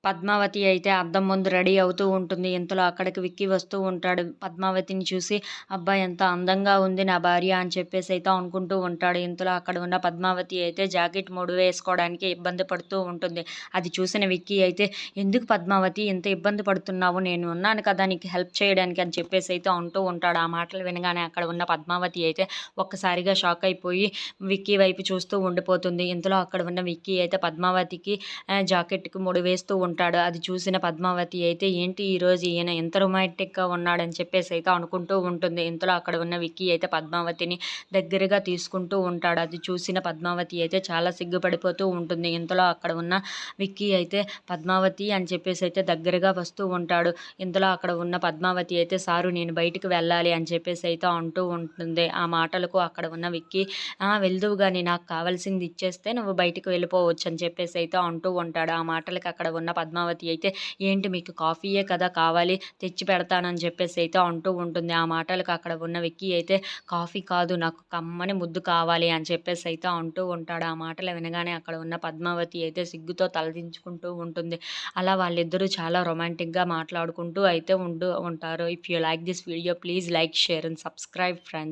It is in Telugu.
పద్మావతి అయితే అద్దం ముందు రెడీ అవుతూ ఉంటుంది. ఇంతలో అక్కడికి విక్కీ వస్తూ ఉంటాడు. పద్మావతిని చూసి అబ్బా! ఎంత అందంగా ఉంది నా భార్య అని చెప్పేసైతే అనుకుంటూ ఉంటాడు. ఇంతలో అక్కడ ఉన్న పద్మావతి అయితే జాకెట్ ముడి వేసుకోవడానికి ఇబ్బంది పడుతూ ఉంటుంది. అది చూసిన విక్కీ అయితే ఎందుకు పద్మావతి ఇంత ఇబ్బంది పడుతున్నావు? నేను ఉన్నాను కదా నీకు హెల్ప్ చేయడానికి అని చెప్పేసైతే అంటూ ఉంటాడు. ఆ మాటలు వినగానే అక్కడ ఉన్న పద్మావతి అయితే ఒక్కసారిగా షాక్ అయిపోయి విక్కీ వైపు చూస్తూ ఉండిపోతుంది. ఇంతలో అక్కడ ఉన్న విక్కీ అయితే పద్మావతికి జాకెట్‌కి ముడి వేస్తూ ఉంటాడు. అది చూసిన పద్మావతి అయితే ఏంటి ఈరోజు ఈయన ఇంత రొమాంటిక్‌గా ఉన్నాడని చెప్పేసైతే అనుకుంటూ ఉంటుంది. ఇంతలో అక్కడ ఉన్న విక్కీ అయితే పద్మావతిని దగ్గరగా తీసుకుంటూ ఉంటాడు. అది చూసిన పద్మావతి అయితే చాలా సిగ్గుపడిపోతూ ఉంటుంది. ఇంతలో అక్కడ ఉన్న విక్కీ అయితే పద్మావతి అని చెప్పేసైతే దగ్గరగా వస్తూ ఉంటాడు. ఇంతలో అక్కడ ఉన్న పద్మావతి అయితే సారు నేను బయటికి వెళ్ళాలి అని చెప్పేసైతే అంటూ ఉంటుంది. ఆ మాటలకు అక్కడ ఉన్న విక్కీ వెళ్దువు గాని నాకు కావాల్సింది ఇచ్చేస్తే నువ్వు బయటికి వెళ్ళిపోవచ్చు అని చెప్పేసైతే అంటూ ఉంటాడు. ఆ మాటలకి అక్కడ ఉన్న పద్మావతి అయితే ఏంటి మీకు కాఫీయే కదా కావాలి తెచ్చి పెడతానని చెప్పేసైతే అంటూ ఉంటుంది. ఆ మాటలకు అక్కడ ఉన్న విక్కీ అయితే కాఫీ కాదు నాకు కమ్మని ముద్దు కావాలి అని చెప్పేసైతే అంటూ ఉంటాడు. ఆ మాటలు వినగానే అక్కడ ఉన్న పద్మావతి అయితే సిగ్గుతో తలదించుకుంటూ ఉంటుంది. అలా వాళ్ళిద్దరూ చాలా రొమాంటిక్‌గా మాట్లాడుకుంటూ అయితే ఉంటారు. If you like this video please like, share and subscribe friends.